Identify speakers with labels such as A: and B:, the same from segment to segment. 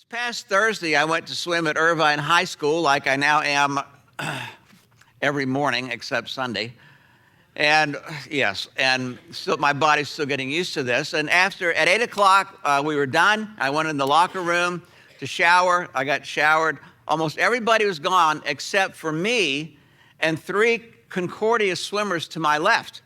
A: This past Thursday, I went to swim at Irvine High School like I now am every morning except Sunday. And yes, and still my body's still getting used to this. And at 8 o'clock, we were done. I went in the locker room to shower. I got showered. Almost everybody was gone except for me and 3 Concordia swimmers to my left.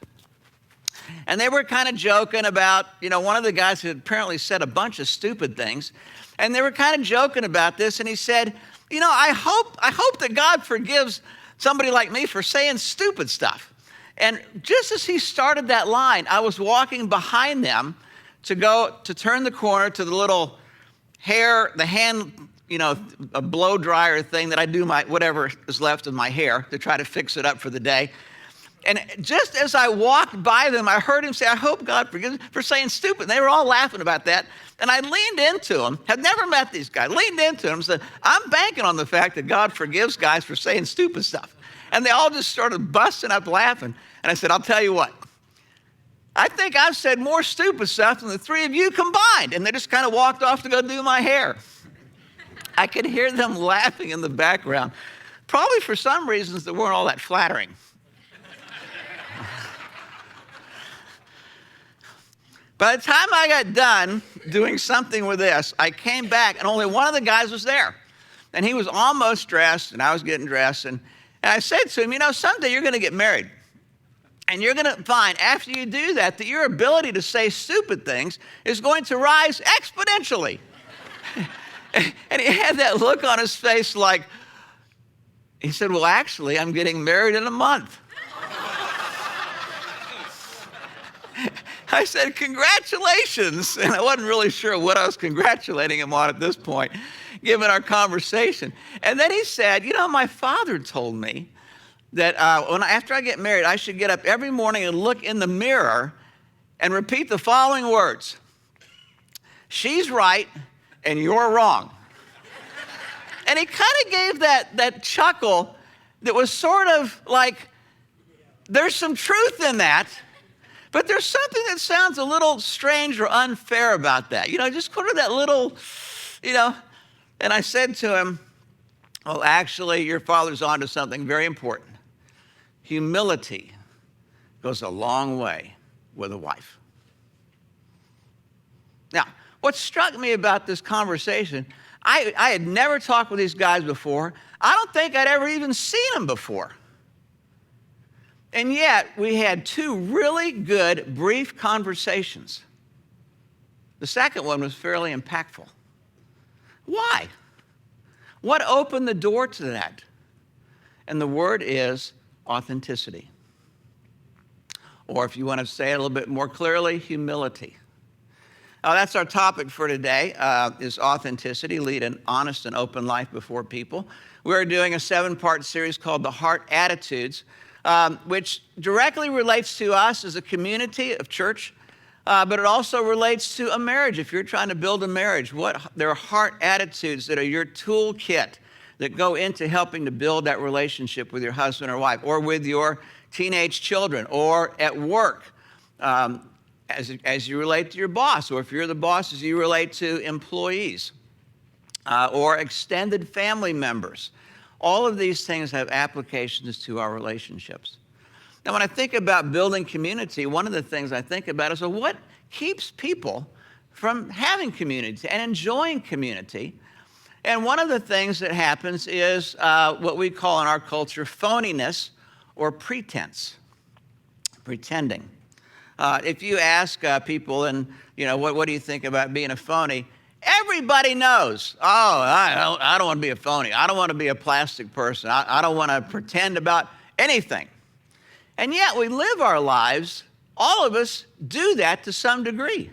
A: And they were kind of joking about, one of the guys had apparently said a bunch of stupid things. And they were kind of joking about this. And he said, I hope that God forgives somebody like me for saying stupid stuff. And just as he started that line, I was walking behind them to turn the corner to the little the hand, a blow dryer thing that I do whatever is left of my hair to try to fix it up for the day. And just as I walked by them, I heard him say, I hope God forgives me for saying stupid. And they were all laughing about that. And I leaned into him, had never met these guys, leaned into him and said, I'm banking on the fact that God forgives guys for saying stupid stuff. And they all just started busting up laughing. And I said, I'll tell you what, I think I've said more stupid stuff than the 3 of you combined. And they just kind of walked off to go do my hair. I could hear them laughing in the background, probably for some reasons that weren't all that flattering. By the time I got done doing something with this, I came back and only one of the guys was there. And he was almost dressed and I was getting dressed. And I said to him, someday you're going to get married. And you're going to find after you do that your ability to say stupid things is going to rise exponentially. And he had that look on his face like, he said, well, actually, I'm getting married in a month. I said, congratulations. And I wasn't really sure what I was congratulating him on at this point, given our conversation. And then he said, my father told me that after I get married, I should get up every morning and look in the mirror and repeat the following words. She's right and you're wrong. And he kind of gave that chuckle that was sort of like, there's some truth in that. But there's something that sounds a little strange or unfair about that. Just sort of that little, And I said to him, well, actually, your father's onto something very important. Humility goes a long way with a wife. Now, what struck me about this conversation, I had never talked with these guys before. I don't think I'd ever even seen them before. And yet, we had 2 really good, brief conversations. The second one was fairly impactful. Why? What opened the door to that? And the word is authenticity. Or if you want to say it a little bit more clearly, humility. Now, that's our topic for today, is authenticity, lead an honest and open life before people. We're doing a 7-part series called The Heart Attitudes, which directly relates to us as a community of church, but it also relates to a marriage. If you're trying to build a marriage, there are heart attitudes that are your toolkit that go into helping to build that relationship with your husband or wife, or with your teenage children, or at work, as you relate to your boss, or if you're the boss, as you relate to employees, or extended family members. All of these things have applications to our relationships. Now, when I think about building community, one of the things I think about is, what keeps people from having community and enjoying community? And one of the things that happens is what we call in our culture phoniness or pretense, pretending. If you ask people, and what do you think about being a phony? Everybody knows, I don't want to be a phony. I don't want to be a plastic person. I don't want to pretend about anything. And yet we live our lives, all of us do that to some degree.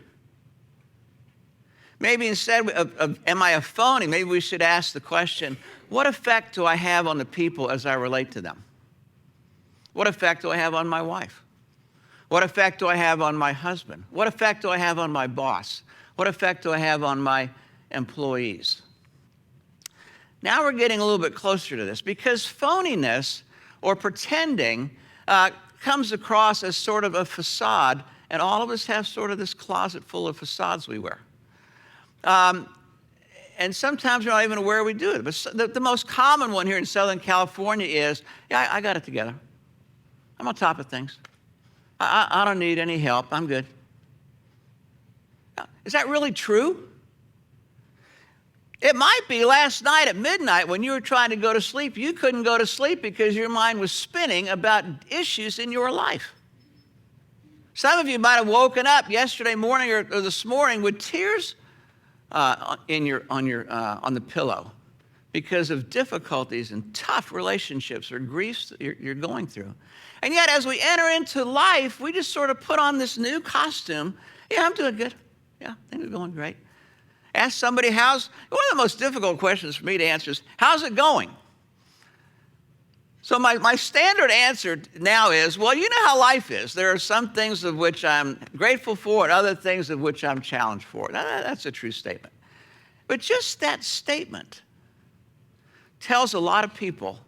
A: Maybe instead of am I a phony, maybe we should ask the question, what effect do I have on the people as I relate to them? What effect do I have on my wife? What effect do I have on my husband? What effect do I have on my boss? What effect do I have on my employees? Now we're getting a little bit closer to this, because phoniness or pretending comes across as sort of a facade, and all of us have sort of this closet full of facades we wear. and sometimes we're not even aware we do it. But the most common one here in Southern California is, yeah, I got it together. I'm on top of things. I don't need any help. I'm good. Is that really true? It might be last night at midnight when you were trying to go to sleep, you couldn't go to sleep because your mind was spinning about issues in your life. Some of you might have woken up yesterday morning or this morning with tears on the pillow because of difficulties and tough relationships or griefs that you're going through. And yet, as we enter into life, we just sort of put on this new costume. Yeah, I'm doing good. Yeah, things are going great. Ask somebody one of the most difficult questions for me to answer is, how's it going? So my standard answer now is, well, you know how life is. There are some things of which I'm grateful for and other things of which I'm challenged for. That's a true statement. But just that statement tells a lot of people,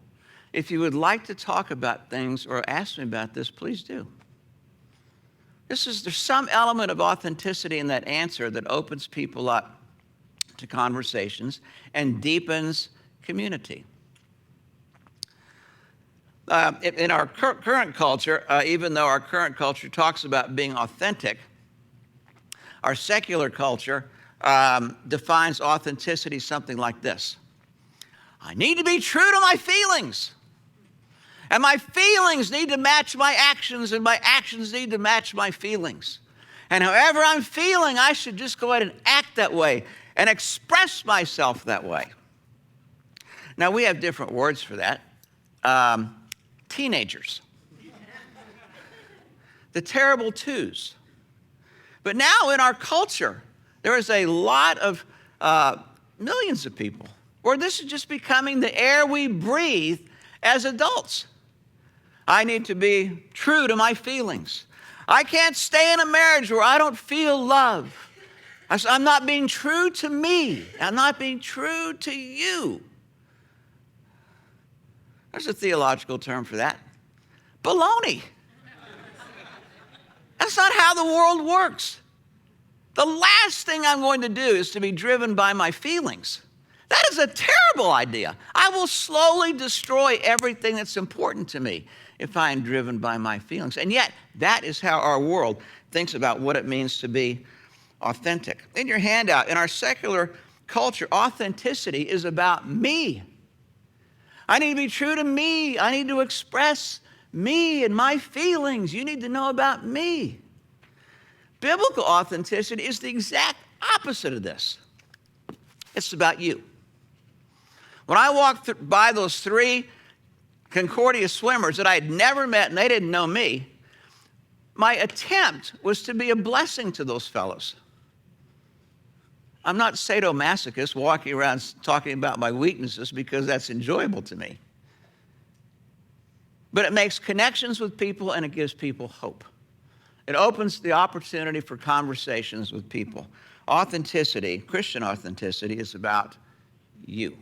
A: if you would like to talk about things or ask me about this, please do. There's some element of authenticity in that answer that opens people up to conversations and deepens community. In our current culture, even though our current culture talks about being authentic, our secular culture defines authenticity something like this. I need to be true to my feelings. And my feelings need to match my actions, and my actions need to match my feelings. And however I'm feeling, I should just go ahead and act that way and express myself that way. Now, we have different words for that. Teenagers. The terrible twos. But now in our culture, there is a lot of millions of people where this is just becoming the air we breathe as adults. I need to be true to my feelings. I can't stay in a marriage where I don't feel love. I'm not being true to me. I'm not being true to you. There's a theological term for that. Baloney. That's not how the world works. The last thing I'm going to do is to be driven by my feelings. That is a terrible idea. I will slowly destroy everything that's important to me if I am driven by my feelings. And yet, that is how our world thinks about what it means to be authentic. In your handout, in our secular culture, authenticity is about me. I need to be true to me. I need to express me and my feelings. You need to know about me. Biblical authenticity is the exact opposite of this. It's about you. When I walked by those 3 Concordia swimmers that I had never met and they didn't know me, my attempt was to be a blessing to those fellows. I'm not sadomasochist walking around talking about my weaknesses because that's enjoyable to me. But it makes connections with people and it gives people hope. It opens the opportunity for conversations with people. Authenticity, Christian authenticity, is about you,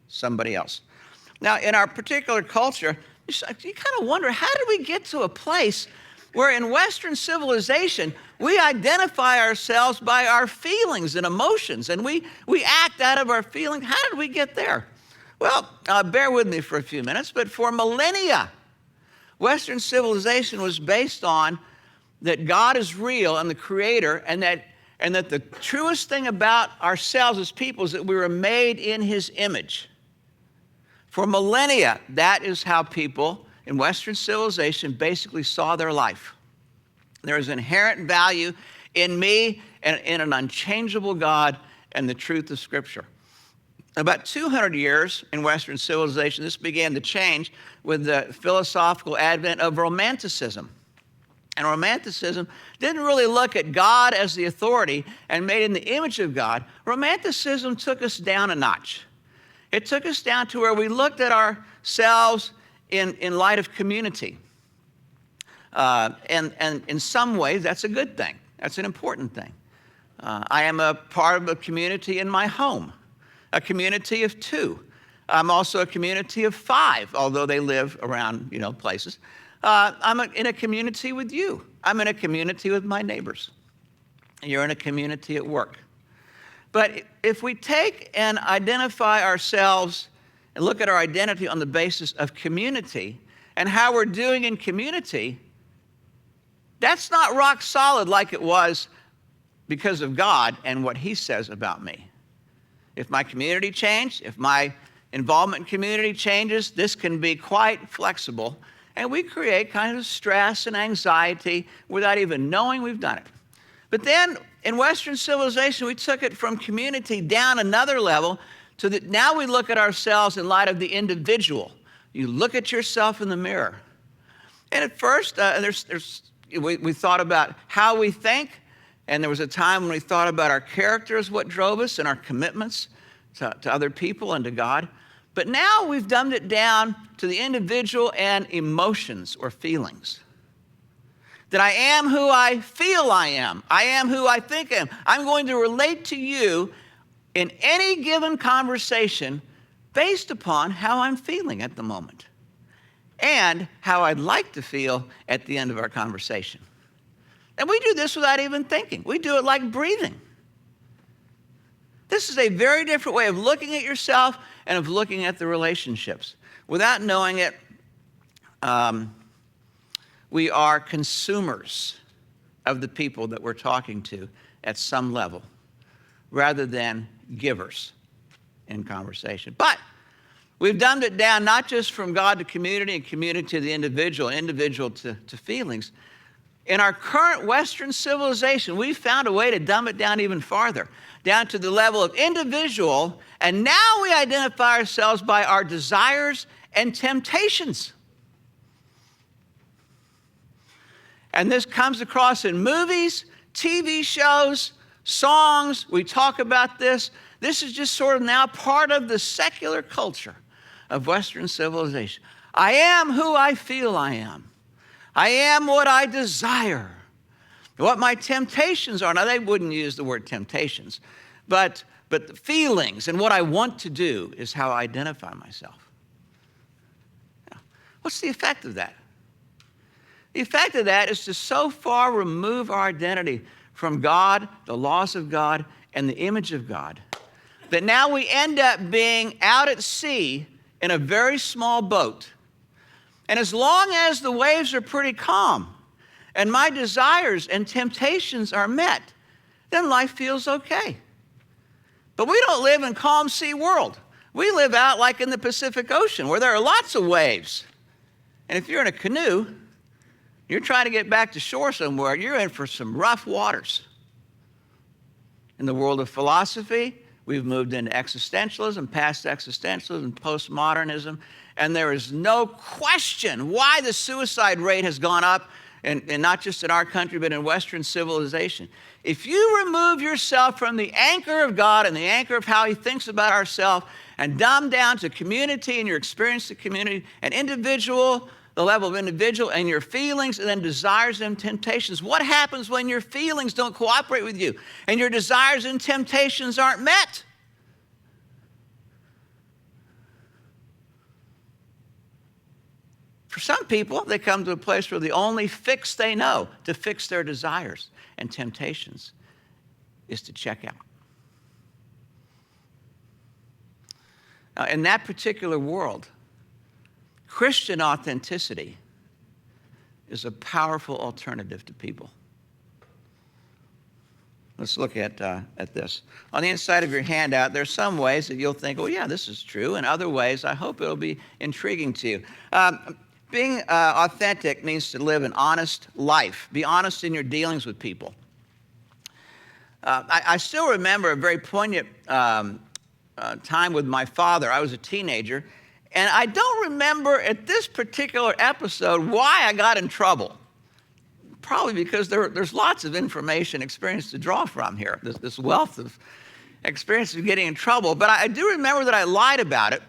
A: somebody else. Now, in our particular culture, you kind of wonder, how did we get to a place where in Western civilization, we identify ourselves by our feelings and emotions, and we act out of our feelings? How did we get there? Well, bear with me for a few minutes, but for millennia, Western civilization was based on that God is real and the creator, and that the truest thing about ourselves as people is that we were made in his image. For millennia, that is how people in Western civilization basically saw their life. There is inherent value in me and in an unchangeable God and the truth of Scripture. About 200 years in Western civilization, this began to change with the philosophical advent of Romanticism. And Romanticism didn't really look at God as the authority and made in the image of God. Romanticism took us down a notch. It took us down to where we looked at ourselves in light of community. And in some ways, that's a good thing. That's an important thing. I am a part of a community in my home, a community of 2. I'm also a community of 5, although they live around, places. I'm in a community with you. I'm in a community with my neighbors. You're in a community at work. But if we take and identify ourselves and look at our identity on the basis of community and how we're doing in community, that's not rock solid like it was because of God and what he says about me. If my community changed, if my involvement in community changes, this can be quite flexible. And we create kind of stress and anxiety without even knowing we've done it. But then in Western civilization, we took it from community down another level to that now we look at ourselves in light of the individual. You look at yourself in the mirror. And at first, we thought about how we think, and there was a time when we thought about our character as what drove us and our commitments to other people and to God. But now we've dumbed it down to the individual and emotions or feelings. That I am who I feel I am. I am who I think I am. I'm going to relate to you in any given conversation based upon how I'm feeling at the moment and how I'd like to feel at the end of our conversation. And we do this without even thinking. We do it like breathing. This is a very different way of looking at yourself and of looking at the relationships. Without knowing it, we are consumers of the people that we're talking to at some level, rather than givers in conversation. But we've dumbed it down not just from God to community and community to the individual, individual to feelings. In our current Western civilization, we've found a way to dumb it down even farther, down to the level of individual, and now we identify ourselves by our desires and temptations. And this comes across in movies, TV shows, songs. We talk about this. This is just sort of now part of the secular culture of Western civilization. I am who I feel I am. I am what I desire. What my temptations are. Now, they wouldn't use the word temptations, but the feelings and what I want to do is how I identify myself. Now, what's the effect of that? The effect of that is to so far remove our identity from God, the laws of God, and the image of God, that now we end up being out at sea in a very small boat. And as long as the waves are pretty calm and my desires and temptations are met, then life feels okay. But we don't live in calm sea world. We live out like in the Pacific Ocean where there are lots of waves. And if you're in a canoe, you're trying to get back to shore somewhere, you're in for some rough waters. In the world of philosophy, we've moved into existentialism, past existentialism, postmodernism, and there is no question why the suicide rate has gone up, and not just in our country, but in Western civilization. If you remove yourself from the anchor of God and the anchor of how he thinks about ourselves and dumb down to community and your experience of community and individual, the level of individual and your feelings and then desires and temptations. What happens when your feelings don't cooperate with you and your desires and temptations aren't met? For some people, they come to a place where the only fix they know to fix their desires and temptations is to check out. Now, in that particular world, Christian authenticity is a powerful alternative to people. Let's look at this. On the inside of your handout, there's some ways that you'll think, oh yeah, this is true, and other ways I hope it'll be intriguing to you. Being authentic means to live an honest life. Be honest in your dealings with people. I still remember a very poignant time with my father. I was a teenager, and I don't remember at this particular episode why I got in trouble. Probably because there's lots of information, experience to draw from here, this wealth of experience of getting in trouble. But I do remember that I lied about it,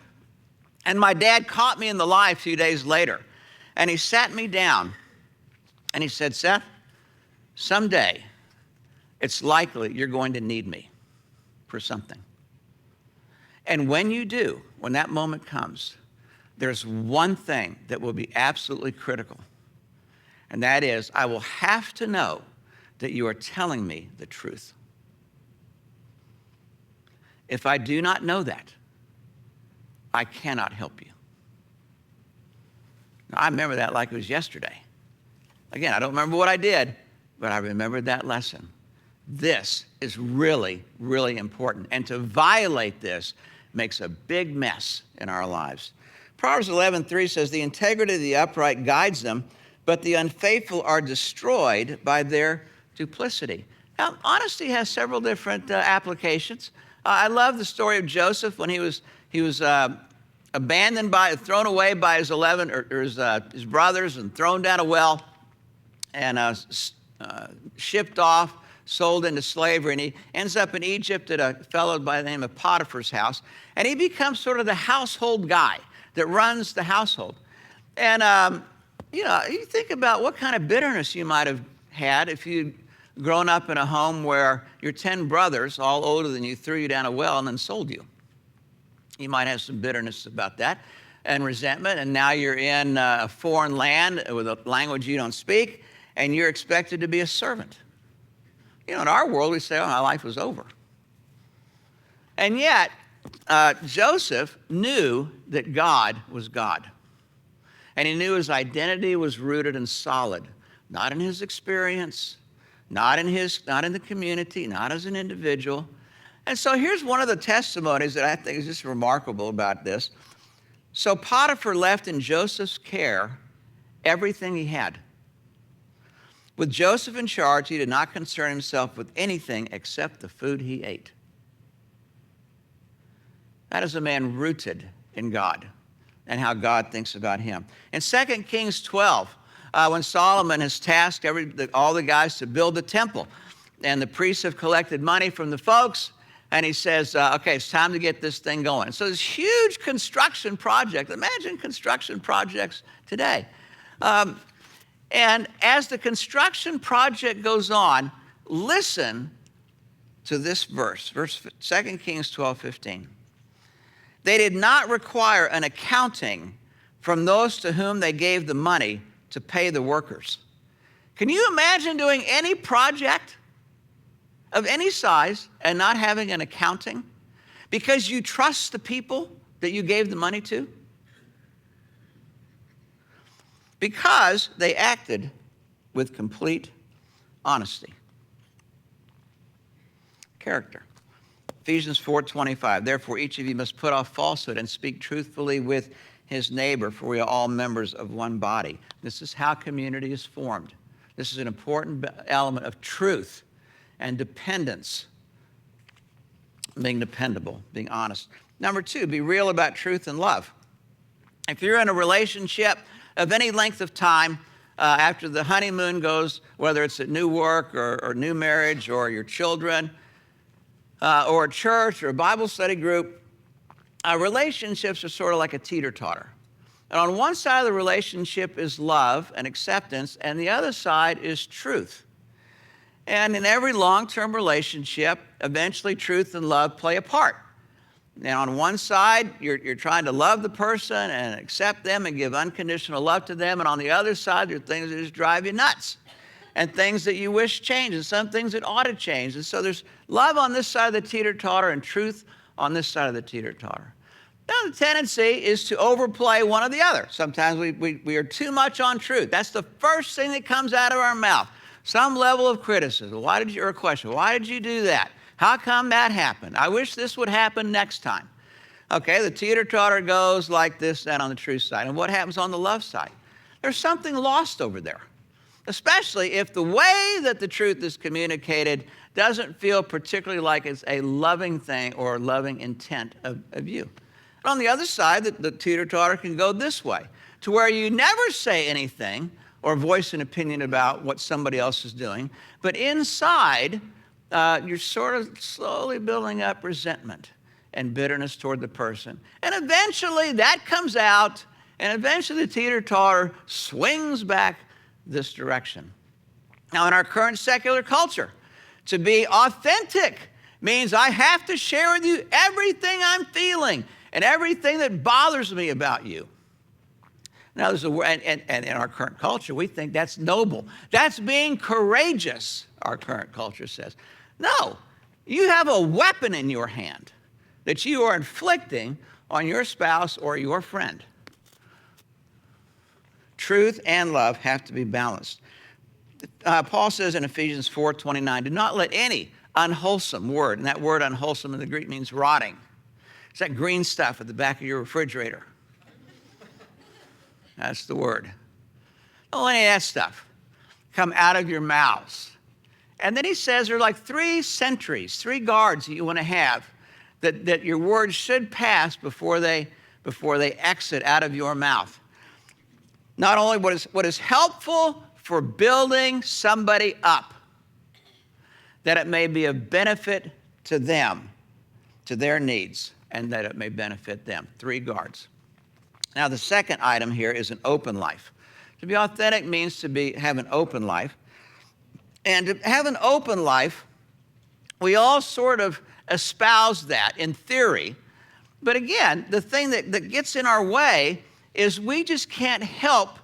A: and my dad caught me in the lie a few days later. And he sat me down, and he said, Seth, someday it's likely you're going to need me for something. And when you do, when that moment comes, there's one thing that will be absolutely critical. And that is, I will have to know that you are telling me the truth. If I do not know that, I cannot help you. Now, I remember that like it was yesterday. Again, I don't remember what I did, but I remembered that lesson. This is really, really important. And to violate this makes a big mess in our lives. Proverbs 11:3 says, the integrity of the upright guides them, but the unfaithful are destroyed by their duplicity. Now, honesty has several different applications. I love the story of Joseph when he was abandoned thrown away by his 11 or his brothers and thrown down a well and shipped off, sold into slavery, and he ends up in Egypt at a fellow by the name of Potiphar's house, and he becomes sort of the household guy that runs the household. And you think about what kind of bitterness you might have had if you'd grown up in a home where your 10 brothers, all older than you, threw you down a well and then sold you. You might have some bitterness about that and resentment, and now you're in a foreign land with a language you don't speak, and you're expected to be a servant. In our world, we say, oh, my life was over. And yet, Joseph knew that God was God. And he knew his identity was rooted and solid, not in his experience, not in the community, not as an individual. And so here's one of the testimonies that I think is just remarkable about this. So Potiphar left in Joseph's care everything he had. With Joseph in charge, he did not concern himself with anything except the food he ate. That is a man rooted in God and how God thinks about him. In 2 Kings 12, when Solomon has tasked all the guys to build the temple, and the priests have collected money from the folks, and he says, okay, it's time to get this thing going. So this huge construction project, imagine construction projects today. And as the construction project goes on, listen to this verse 2 Kings 12:15. They did not require an accounting from those to whom they gave the money to pay the workers. Can you imagine doing any project of any size and not having an accounting because you trust the people that you gave the money to? Because they acted with complete honesty. Character. Ephesians 4:25, therefore each of you must put off falsehood and speak truthfully with his neighbor, for we are all members of one body. This is how community is formed. This is an important element of truth and dependence. Being dependable, being honest. Number 2, be real about truth and love. If you're in a relationship of any length of time, after the honeymoon goes, whether it's at new work or new marriage or your children, or a church or a Bible study group, relationships are sort of like a teeter-totter. And on one side of the relationship is love and acceptance, and the other side is truth. And in every long-term relationship, eventually truth and love play a part. Now, on one side, you're trying to love the person and accept them and give unconditional love to them. And on the other side, there are things that just drive you nuts and things that you wish changed and some things that ought to change. And so there's love on this side of the teeter-totter and truth on this side of the teeter-totter. Now, the tendency is to overplay one or the other. Sometimes we are too much on truth. That's the first thing that comes out of our mouth. Some level of criticism. Or a question. Why did you do that? How come that happened? I wish this would happen next time. Okay, the teeter-totter goes like this then on the truth side. And what happens on the love side? There's something lost over there, especially if the way that the truth is communicated doesn't feel particularly like it's a loving thing or a loving intent of you. And on the other side, the teeter-totter can go this way, to where you never say anything or voice an opinion about what somebody else is doing, but inside, you're sort of slowly building up resentment and bitterness toward the person. And eventually that comes out, and eventually the teeter-totter swings back this direction. Now, in our current secular culture, to be authentic means I have to share with you everything I'm feeling and everything that bothers me about you. Now, and in our current culture, we think that's noble. That's being courageous, our current culture says. No, you have a weapon in your hand. that you are inflicting on your spouse or your friend. Truth and love have to be balanced. Paul says in Ephesians 4:29, do not let any unwholesome word, and that word unwholesome in the Greek means rotting. It's that green stuff at the back of your refrigerator. That's the word. Don't let any of that stuff come out of your mouths. And then he says there are like 3 sentries, 3 guards that you want to have that your words should pass before they exit out of your mouth. Not only what is helpful for building somebody up, that it may be of benefit to them, to their needs, and that it may benefit them. 3 guards. Now, the second item here is an open life. To be authentic means to have an open life. And to have an open life, we all sort of espouse that in theory. But again, the thing that gets in our way is we just can't help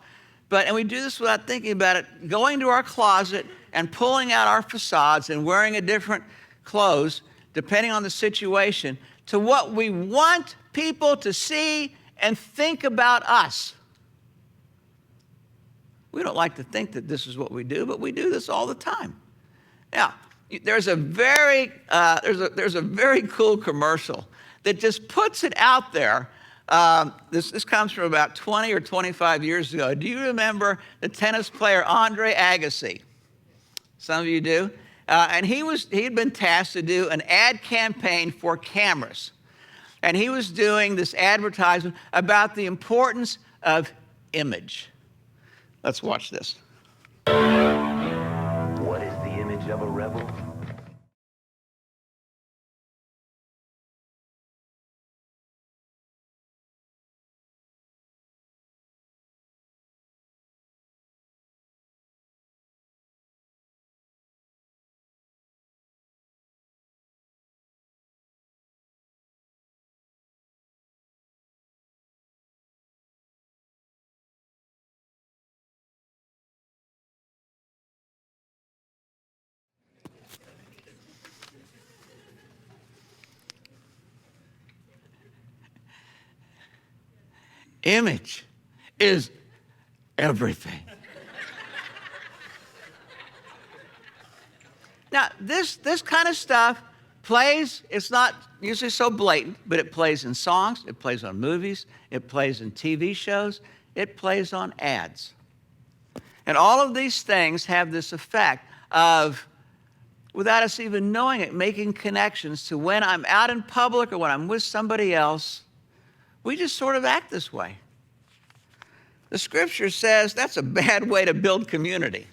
A: but, and we do this without thinking about it, going to our closet and pulling out our facades and wearing a different clothes, depending on the situation, to what we want people to see and think about us. We don't like to think that this is what we do, but we do this all the time. Now, there's a very cool commercial that just puts it out there. This comes from about 20 or 25 years ago. Do you remember the tennis player Andre Agassi? Some of you do. And he had been tasked to do an ad campaign for cameras. And he was doing this advertisement about the importance of image. Let's watch this.
B: What is the image of a rebel?
A: Image is everything. Now, this kind of stuff plays, it's not usually so blatant, but it plays in songs, it plays on movies, it plays in TV shows, it plays on ads. And all of these things have this effect of, without us even knowing it, making connections to when I'm out in public or when I'm with somebody else. We just sort of act this way. The scripture says that's a bad way to build community.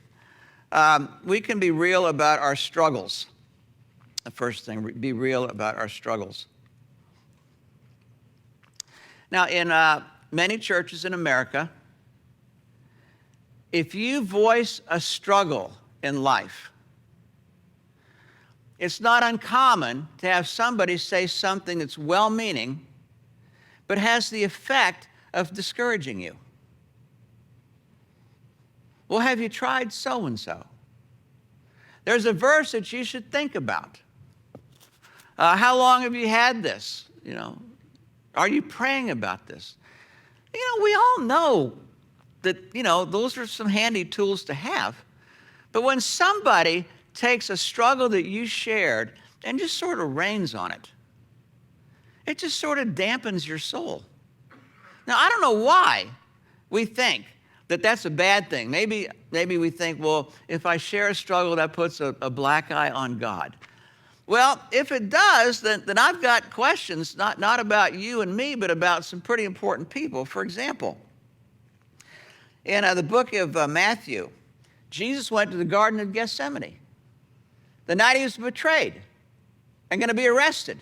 A: We can be real about our struggles. The first thing, be real about our struggles. Now, in many churches in America, if you voice a struggle in life, it's not uncommon to have somebody say something that's well-meaning, but has the effect of discouraging you. Well, have you tried so-and-so? There's a verse that you should think about. How long have you had this? Are you praying about this? We all know that, those are some handy tools to have. But when somebody takes a struggle that you shared and just sort of rains on it, it just sort of dampens your soul. Now, I don't know why we think that that's a bad thing. Maybe we think, well, if I share a struggle, that puts a black eye on God. Well, if it does, then I've got questions, not about you and me, but about some pretty important people. For example, in the book of Matthew, Jesus went to the Garden of Gethsemane the night he was betrayed and going to be arrested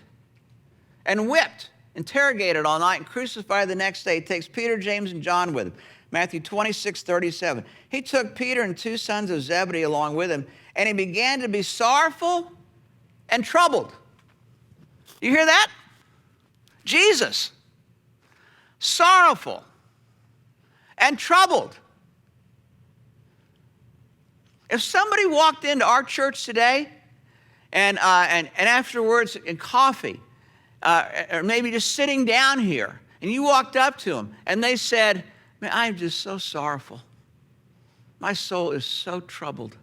A: and whipped, interrogated all night, and crucified the next day. He takes Peter, James, and John with him. Matthew 26:37. He took Peter and 2 sons of Zebedee along with him, and he began to be sorrowful and troubled. You hear that? Jesus, sorrowful and troubled. If somebody walked into our church today and afterwards in coffee or maybe just sitting down here, and you walked up to them, and they said, "Man, I'm just so sorrowful. My soul is so troubled."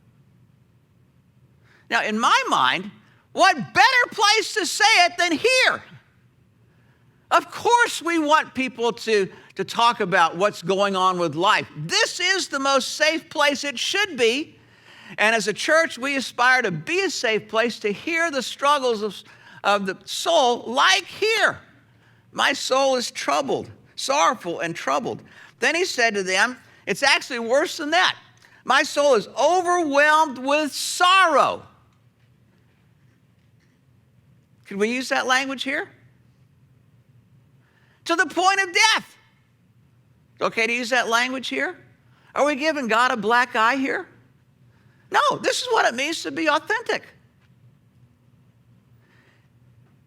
A: Now, in my mind, what better place to say it than here? Of course we want people to talk about what's going on with life. This is the most safe place it should be. And as a church, we aspire to be a safe place to hear the struggles of the soul like here. My soul is troubled, sorrowful and troubled. Then he said to them, it's actually worse than that. My soul is overwhelmed with sorrow. Could we use that language here? To the point of death. Okay to use that language here? Are we giving God a black eye here? No, this is what it means to be authentic.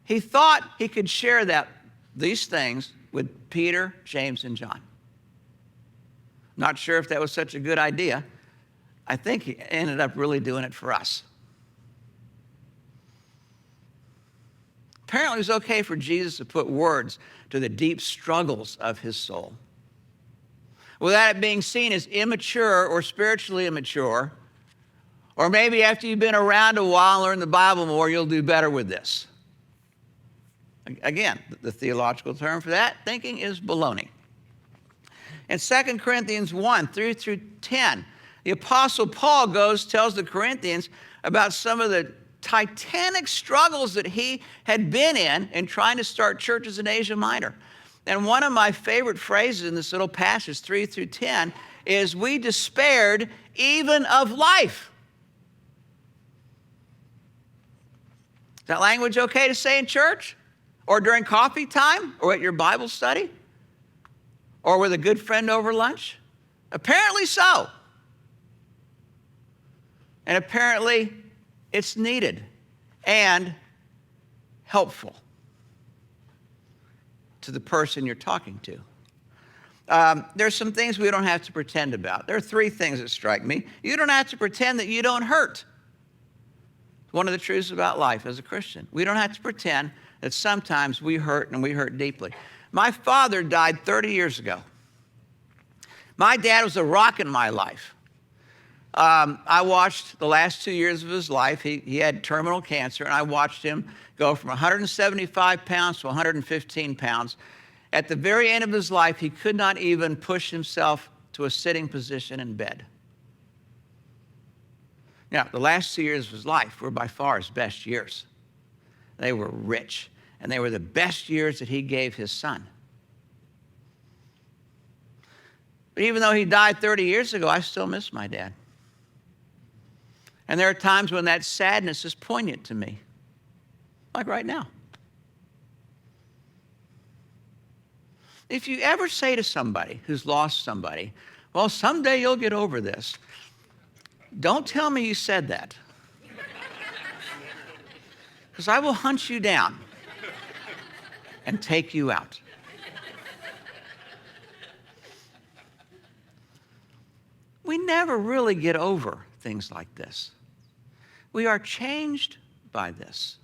A: He thought he could share these things with Peter, James, and John. Not sure if that was such a good idea. I think he ended up really doing it for us. Apparently, it was okay for Jesus to put words to the deep struggles of his soul without it being seen as immature or spiritually immature, or maybe after you've been around a while and learned the Bible more, you'll do better with this. Again, the theological term for that thinking is baloney. In 2 Corinthians 1, 3-10, the Apostle Paul tells the Corinthians about some of the titanic struggles that he had been in trying to start churches in Asia Minor. And one of my favorite phrases in this little passage, 3-10, is, "We despaired even of life." Is that language okay to say in church? Or during coffee time? Or at your Bible study? Or with a good friend over lunch? Apparently so. And apparently it's needed and helpful to the person you're talking to. There's some things we don't have to pretend about. There are 3 things that strike me. You don't have to pretend that you don't hurt. It's one of the truths about life as a Christian. We don't have to pretend that sometimes we hurt and we hurt deeply. My father died 30 years ago. My dad was a rock in my life. I watched the last 2 years of his life. He had terminal cancer, and I watched him go from 175 pounds to 115 pounds. At the very end of his life, he could not even push himself to a sitting position in bed. Now, the last 2 years of his life were by far his best years. They were rich, and they were the best years that he gave his son. But even though he died 30 years ago, I still miss my dad. And there are times when that sadness is poignant to me, like right now. If you ever say to somebody who's lost somebody, "Well, someday you'll get over this," don't tell me you said that. Because I will hunt you down and take you out. We never really get over things like this. We are changed by this.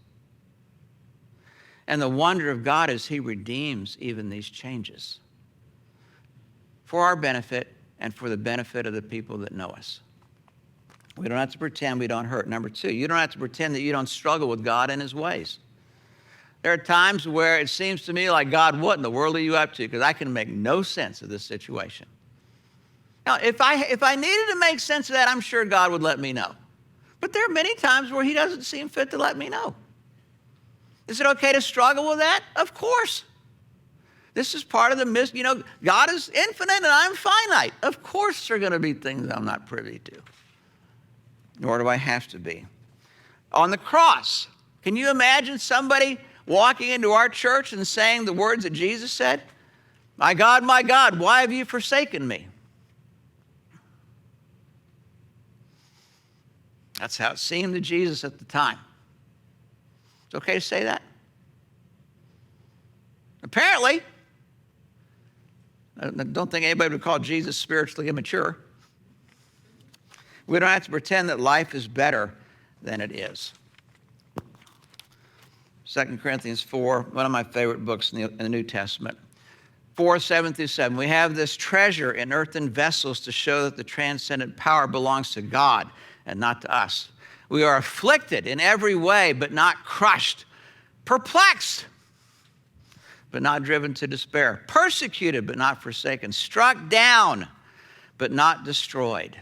A: And the wonder of God is he redeems even these changes for our benefit and for the benefit of the people that know us. We don't have to pretend we don't hurt. Number 2, you don't have to pretend that you don't struggle with God and his ways. There are times where it seems to me like, "God, what in the world are you up to?" Because I can make no sense of this situation. Now, if I needed to make sense of that, I'm sure God would let me know. But there are many times where he doesn't seem fit to let me know. Is it okay to struggle with that? Of course. This is part of the mystery. God is infinite and I'm finite. Of course there are going to be things I'm not privy to. Nor do I have to be. On the cross, can you imagine somebody walking into our church and saying the words that Jesus said? my God, why have you forsaken me?" That's how it seemed to Jesus at the time. It's okay to say that? Apparently. I don't think anybody would call Jesus spiritually immature. We don't have to pretend that life is better than it is. 2 Corinthians 4, one of my favorite books in the New Testament. 4, 7 through 7. We have this treasure in earthen vessels to show that the transcendent power belongs to God and not to us. We are afflicted in every way, but not crushed. Perplexed, but not driven to despair. Persecuted, but not forsaken. Struck down, but not destroyed.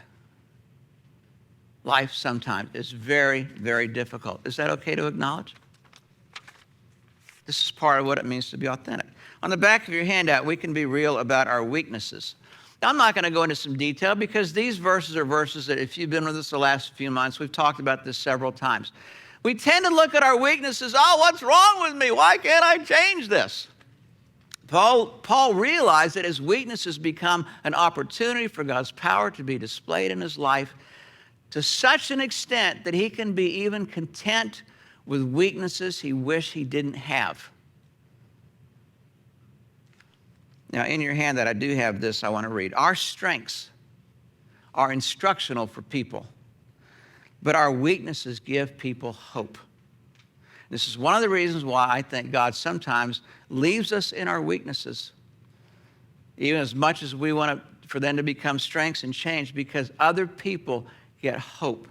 A: Life sometimes is very, very difficult. Is that okay to acknowledge? This is part of what it means to be authentic. On the back of your handout, we can be real about our weaknesses. Now, I'm not going to go into some detail because these verses are verses that if you've been with us the last few months, we've talked about this several times. We tend to look at our weaknesses, oh, what's wrong with me? Why can't I change this? Paul realized that his weaknesses become an opportunity for God's power to be displayed in his life to such an extent that he can be even content with weaknesses he wished he didn't have. Now, in your hand that I do have this, I want to read. Our strengths are instructional for people, but our weaknesses give people hope. This is one of the reasons why I think God sometimes leaves us in our weaknesses, even as much as we want for them to become strengths and change, because other people get hope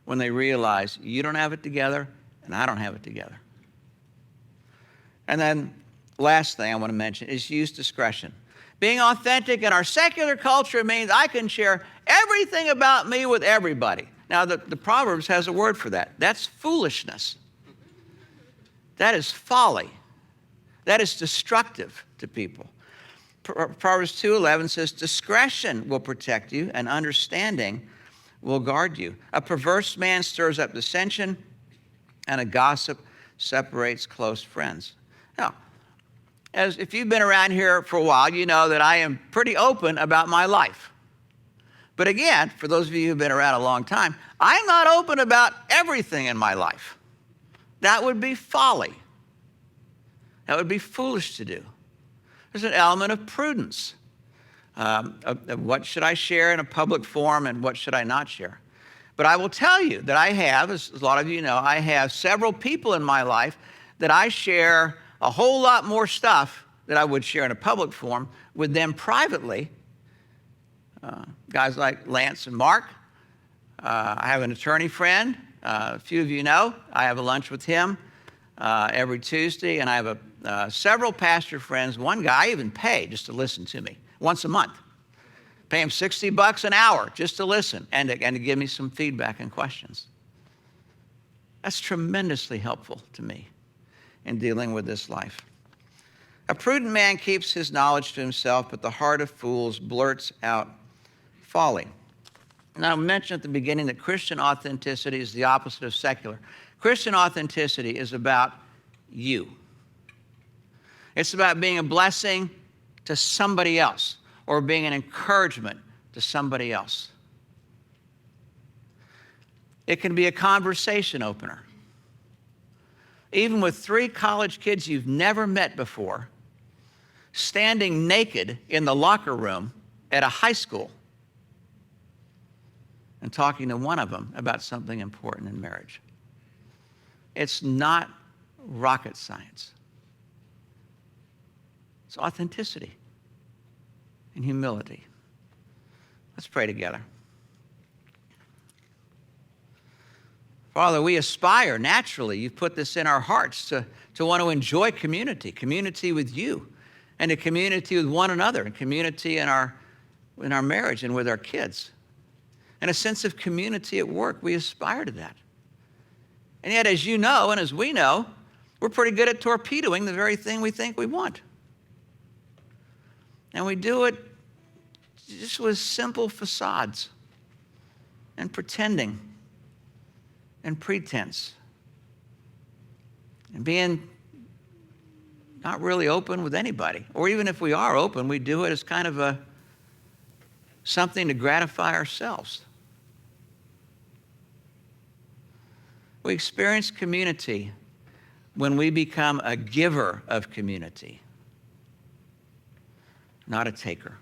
A: when they realize you don't have it together and I don't have it together. And then last thing I want to mention is use discretion. Being authentic in our secular culture means I can share everything about me with everybody. Now, the Proverbs has a word for that. That's foolishness. That is folly. That is destructive to people. Proverbs 2:11 says, discretion will protect you and understanding will guard you. A perverse man stirs up dissension and a gossip separates close friends. Now, as if you've been around here for a while, you know that I am pretty open about my life. But again, for those of you who've been around a long time, I'm not open about everything in my life. That would be folly. That would be foolish to do. There's an element of prudence. Of what should I share in a public forum and what should I not share. But I will tell you that I have, as a lot of you know, I have several people in my life that I share a whole lot more stuff that I would share in a public forum with them privately. Guys like Lance and Mark. I have an attorney friend. A few of you know, I have a lunch with him every Tuesday, and I have several pastor friends. One guy I even pay just to listen to me once a month. Pay him $60 an hour just to listen and to give me some feedback and questions. That's tremendously helpful to me in dealing with this life. A prudent man keeps his knowledge to himself, but the heart of fools blurts out folly. Now, I mentioned at the beginning that Christian authenticity is the opposite of secular. Christian authenticity is about you. It's about being a blessing to somebody else or being an encouragement to somebody else. It can be a conversation opener. Even with 3 college kids you've never met before, standing naked in the locker room at a high school and talking to one of them about something important in marriage. It's not rocket science. It's authenticity and humility. Let's pray together. Father, we aspire naturally, you've put this in our hearts, to want to enjoy community with you, and a community with one another, and community in our marriage and with our kids. And a sense of community at work, we aspire to that. And yet, as you know, and as we know, we're pretty good at torpedoing the very thing we think we want. And we do it just with simple facades and pretending and pretense and being not really open with anybody. Or even if we are open, we do it as kind of something to gratify ourselves. We experience community when we become a giver of community, not a taker.